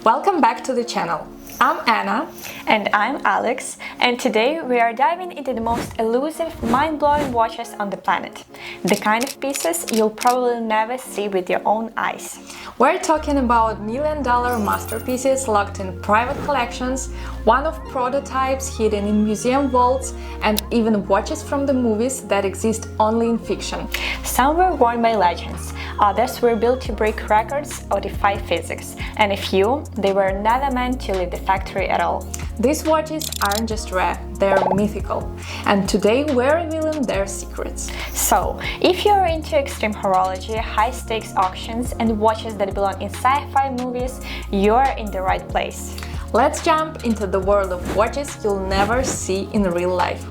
Welcome back to the channel. I'm Anna. And I'm Alex, and today we are diving into the most elusive, mind-blowing watches on the planet. The kind of pieces you'll probably never see with your own eyes. We're talking about million-dollar masterpieces locked in private collections, one-off prototypes hidden in museum vaults, and even watches from the movies that exist only in fiction. Some were worn by legends, others were built to break records or defy physics, and a few, they were never meant to leave the factory at all. These watches aren't just rare, they're mythical, and today we're revealing their secrets. So, if you're into extreme horology, high-stakes auctions, and watches that belong in sci-fi movies, you're in the right place. Let's jump into the world of watches you'll never see in real life.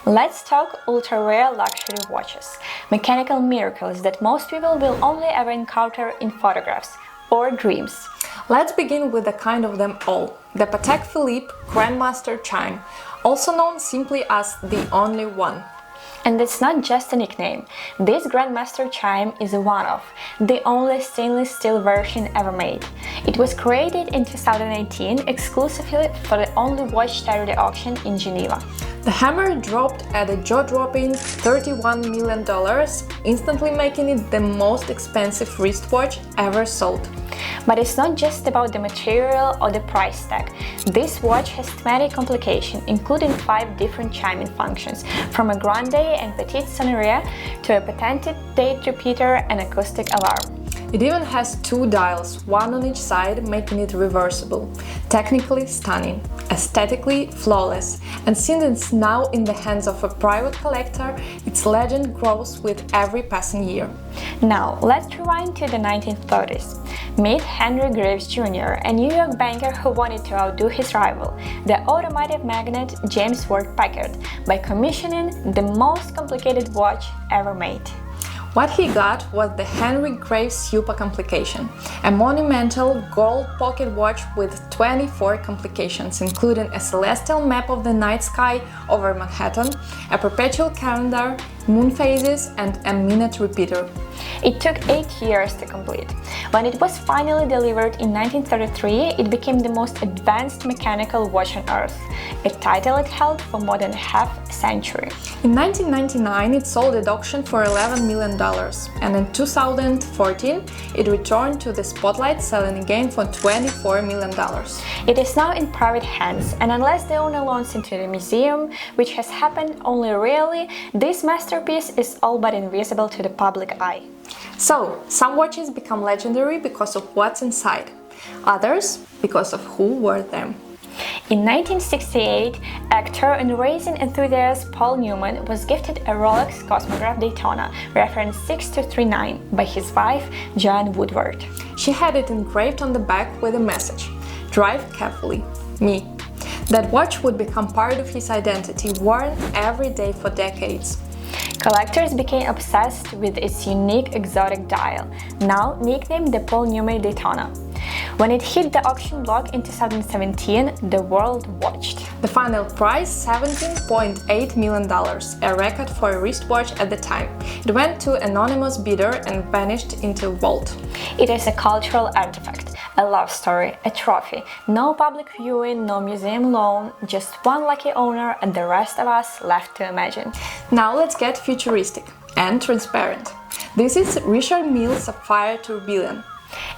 Let's talk ultra-rare luxury watches, mechanical miracles that most people will only ever encounter in photographs or dreams. Let's begin with the kind of them all, the Patek Philippe Grandmaster Chime, also known simply as the only one. And it's not just a nickname. This Grandmaster Chime is a one-off, the only stainless steel version ever made. It was created in 2018 exclusively for the only watch charity auction in Geneva. The hammer dropped at a jaw-dropping $31 million, instantly making it the most expensive wristwatch ever sold. But it's not just about the material or the price tag. This watch has 20 complications, including 5 different chiming functions, from a grande and petite sonnerie to a patented date repeater and acoustic alarm. It even has 2 dials, one on each side, making it reversible. Technically stunning, aesthetically flawless, and since it's now in the hands of a private collector, its legend grows with every passing year. Now, let's rewind to the 1930s. Meet Henry Graves Jr., a New York banker who wanted to outdo his rival, the automotive magnate James Ward Packard, by commissioning the most complicated watch ever made. What he got was the Henry Graves Supercomplication, a monumental gold pocket watch with 24 complications, including a celestial map of the night sky over Manhattan, a perpetual calendar, moon phases, and a minute repeater. It took 8 years to complete. When it was finally delivered in 1933, it became the most advanced mechanical watch on Earth, a title it held for more than half a century. In 1999, it sold at auction for $11 million, and in 2014, it returned to the spotlight, selling again for $24 million. It is now in private hands, and unless the owner loans into the museum, which has happened only rarely, this masterpiece is all but invisible to the public eye. So, some watches become legendary because of what's inside, others because of who wore them. In 1968, actor and racing enthusiast Paul Newman was gifted a Rolex Cosmograph Daytona, reference 6239, by his wife, Joanne Woodward. She had it engraved on the back with a message: "Drive carefully, me." That watch would become part of his identity, worn every day for decades. Collectors became obsessed with its unique exotic dial, now nicknamed the Paul Newman Daytona. When it hit the auction block in 2017, the world watched. The final price, $17.8 million, a record for a wristwatch at the time. It went to an anonymous bidder and vanished into a vault. It is a cultural artifact, a love story, a trophy. No public viewing, no museum loan, just one lucky owner and the rest of us left to imagine. Now let's get futuristic and transparent. This is Richard Mille's Sapphire Tourbillon.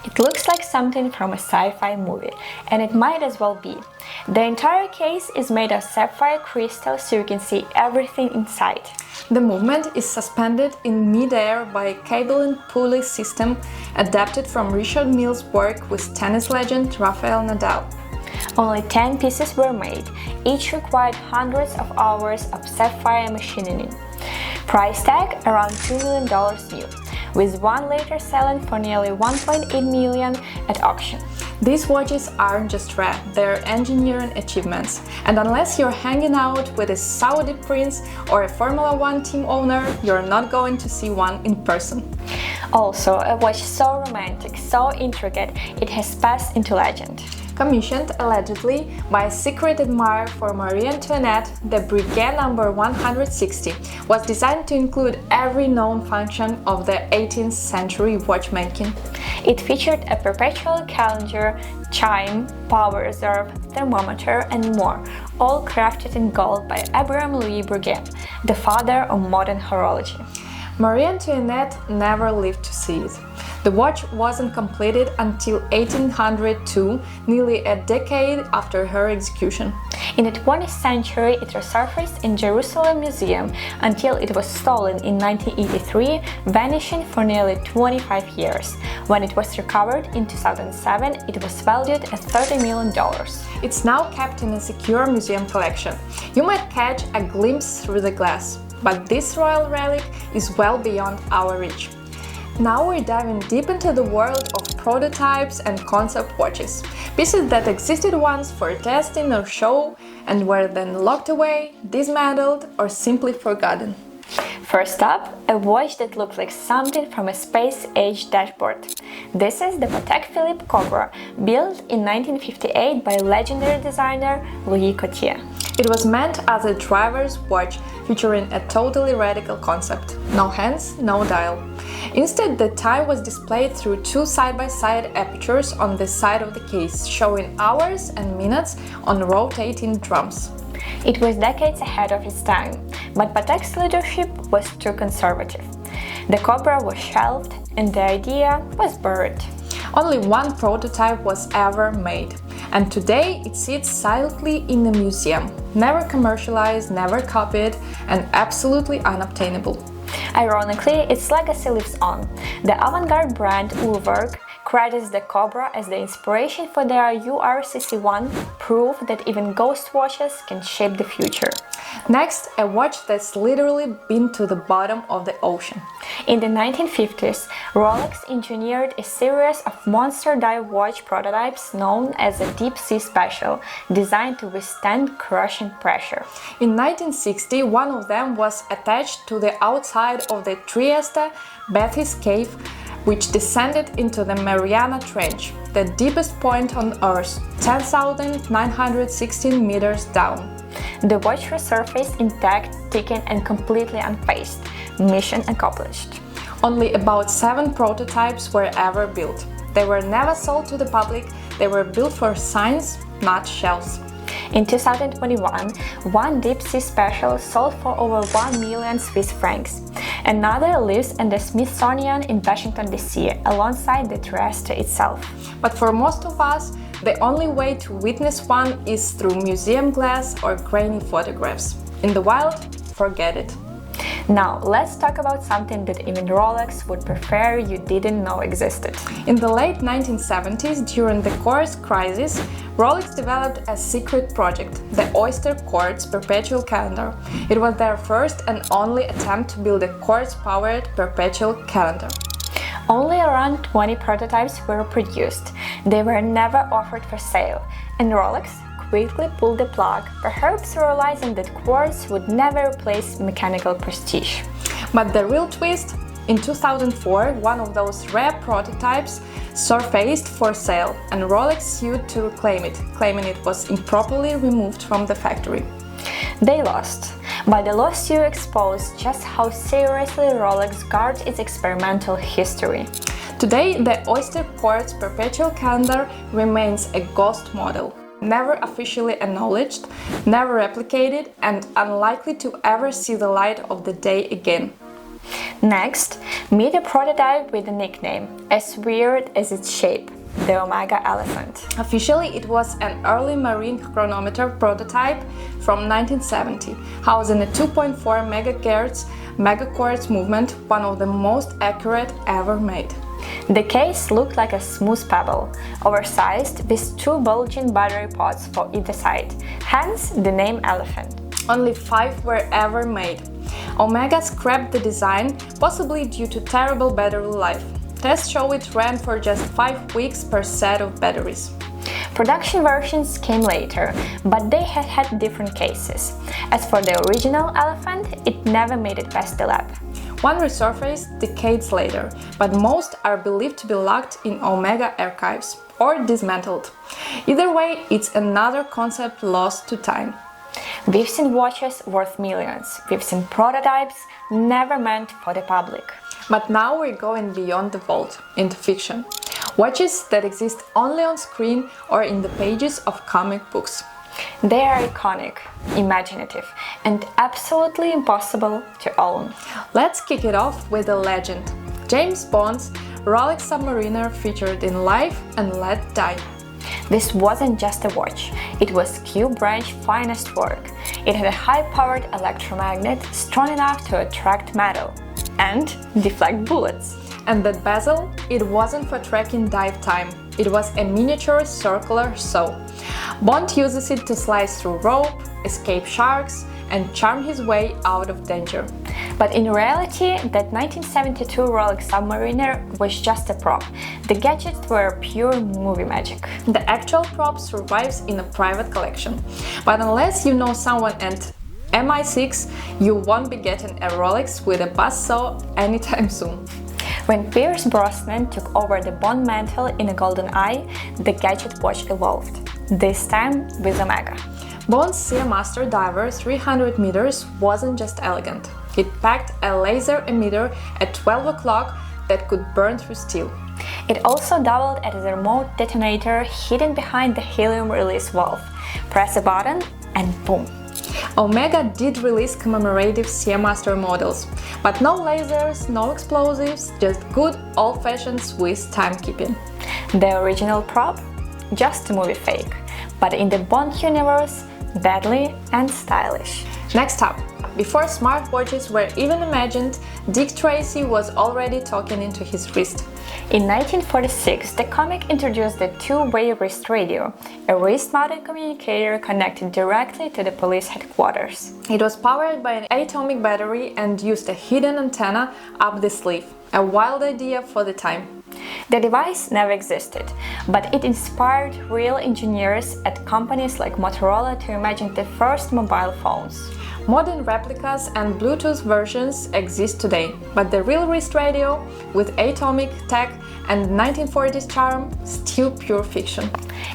It looks like something from a sci-fi movie, and it might as well be. The entire case is made of sapphire crystal, so you can see everything inside. The movement is suspended in mid-air by a cable and pulley system adapted from Richard Mille's work with tennis legend Rafael Nadal. Only 10 pieces were made, each required hundreds of hours of sapphire machining. Price tag around $2 million new, with one later selling for nearly $1.8 million at auction. These watches aren't just rare, they're engineering achievements. And unless you're hanging out with a Saudi prince or a Formula One team owner, you're not going to see one in person. Also, a watch so romantic, so intricate, it has passed into legend. Commissioned, allegedly, by a secret admirer for Marie Antoinette, the Breguet number 160 was designed to include every known function of the 18th century watchmaking. It featured a perpetual calendar, chime, power reserve, thermometer, and more, all crafted in gold by Abraham Louis Breguet, the father of modern horology. Marie Antoinette never lived to see it. The watch wasn't completed until 1802, nearly a decade after her execution. In the 20th century, it resurfaced in Jerusalem Museum until it was stolen in 1983, vanishing for nearly 25 years. When it was recovered in 2007, it was valued at $30 million. It's now kept in a secure museum collection. You might catch a glimpse through the glass, but this royal relic is well beyond our reach. Now we're diving deep into the world of prototypes and concept watches, pieces that existed once for testing or show and were then locked away, dismantled, or simply forgotten. First up, a watch that looks like something from a space-age dashboard. This is the Patek Philippe Cobra, built in 1958 by legendary designer Louis Coutier. It was meant as a driver's watch, featuring a totally radical concept: no hands, no dial. Instead, the time was displayed through two side-by-side apertures on the side of the case, showing hours and minutes on rotating drums. It was decades ahead of its time, but Patek's leadership was too conservative. The Cobra was shelved and the idea was buried. Only one prototype was ever made, and today it sits silently in a museum, never commercialized, never copied, and absolutely unobtainable. Ironically, its legacy lives on. The avant-garde brand Uhlwerk credits the Cobra as the inspiration for their URCC1, proof that even ghost watches can shape the future. Next, a watch that's literally been to the bottom of the ocean. In the 1950s, Rolex engineered a series of monster dive watch prototypes known as the Deep Sea Special, designed to withstand crushing pressure. In 1960, one of them was attached to the outside of the Trieste Bethys cave, which descended into the Mariana Trench, the deepest point on Earth, 10,916 meters down. The watch resurfaced intact, thickened, and completely unfazed. Mission accomplished. Only about 7 prototypes were ever built. They were never sold to the public, they were built for science, not shells. In 2021, one Deep Sea Special sold for over 1 million Swiss francs. Another lives in the Smithsonian in Washington, D.C., alongside the Trieste itself. But for most of us, the only way to witness one is through museum glass or grainy photographs. In the wild, forget it. Now, let's talk about something that even Rolex would prefer you didn't know existed. In the late 1970s, during the quartz crisis, Rolex developed a secret project, the Oyster Quartz Perpetual Calendar. It was their first and only attempt to build a quartz-powered perpetual calendar. Only around 20 prototypes were produced. They were never offered for sale, and Rolex quickly pulled the plug, perhaps realizing that quartz would never replace mechanical prestige. But the real twist? In 2004, one of those rare prototypes surfaced for sale, and Rolex sued to reclaim it, claiming it was improperly removed from the factory. They lost, but the lawsuit exposed just how seriously Rolex guards its experimental history. Today, the Oyster Quartz Perpetual Calendar remains a ghost model, never officially acknowledged, never replicated, and unlikely to ever see the light of the day again. Next, meet a prototype with a nickname, as weird as its shape, the Omega elephant. Officially, it was an early marine chronometer prototype from 1970, housing a 2.4 MHz Megaquartz movement, one of the most accurate ever made. The case looked like a smooth pebble, oversized with 2 bulging battery pods for either side, hence the name elephant. Only 5 were ever made. Omega scrapped the design, possibly due to terrible battery life. Tests show it ran for just 5 weeks per set of batteries. Production versions came later, but they had different cases. As for the original elephant, it never made it past the lab. one resurfaced decades later, but most are believed to be locked in Omega archives or dismantled. Either way, it's another concept lost to time. We've seen watches worth millions, we've seen prototypes never meant for the public. But now we're going beyond the vault, into fiction. Watches that exist only on screen or in the pages of comic books. They are iconic, imaginative, and absolutely impossible to own. Let's kick it off with a legend. James Bond's Rolex Submariner featured in Live and Let Die. This wasn't just a watch, it was Q-branch finest work. It had a high-powered electromagnet strong enough to attract metal and deflect bullets. And that bezel, it wasn't for tracking dive time, it was a miniature circular saw. Bond uses it to slice through rope, escape sharks, and charm his way out of danger. But in reality, that 1972 Rolex Submariner was just a prop. The gadgets were pure movie magic. The actual prop survives in a private collection. But unless you know someone at MI6, you won't be getting a Rolex with a buzzsaw anytime soon. When Pierce Brosnan took over the Bond mantle in a golden eye, the gadget watch evolved, this time with Omega. Bond's Seamaster Diver 300 meters wasn't just elegant. It packed a laser emitter at 12 o'clock that could burn through steel. It also doubled as a remote detonator hidden behind the helium release valve. Press a button and boom! Omega did release commemorative Seamaster models, but no lasers, no explosives, just good old-fashioned Swiss timekeeping. The original prop? Just a movie fake, but in the Bond universe, deadly and stylish. Next up, before smartwatches were even imagined, Dick Tracy was already talking into his wrist. In 1946, the comic introduced the two-way wrist radio, a wrist-mounted communicator connected directly to the police headquarters. It was powered by an atomic battery and used a hidden antenna up the sleeve, a wild idea for the time. The device never existed, but it inspired real engineers at companies like Motorola to imagine the first mobile phones. Modern replicas and Bluetooth versions exist today, but the real wrist radio, with atomic tech and 1940s charm, still pure fiction.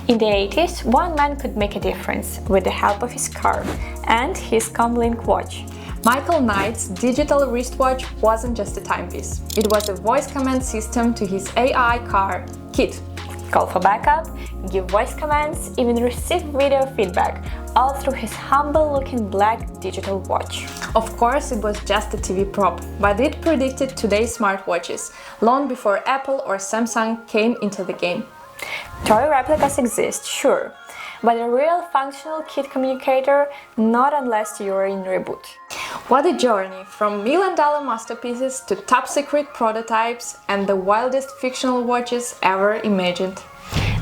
In the 80s, one man could make a difference with the help of his car and his Comlink watch. Michael Knight's digital wristwatch wasn't just a timepiece. It was a voice command system to his AI car, Kit. Call for backup, give voice commands, even receive video feedback, all through his humble-looking black digital watch. Of course, it was just a TV prop, but it predicted today's smartwatches, long before Apple or Samsung came into the game. Toy replicas exist, sure, but a real functional kit communicator, not unless you're in reboot. What a journey, from million-dollar masterpieces to top-secret prototypes and the wildest fictional watches ever imagined.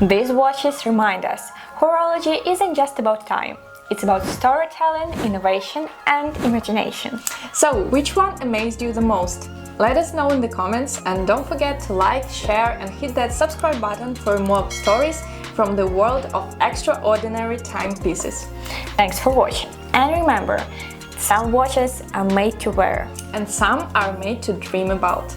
These watches remind us, horology isn't just about time. It's about storytelling, innovation, and imagination. So, which one amazed you the most? Let us know in the comments, and don't forget to like, share, and hit that subscribe button for more stories from the world of extraordinary timepieces. Thanks for watching, and remember, some watches are made to wear, and some are made to dream about.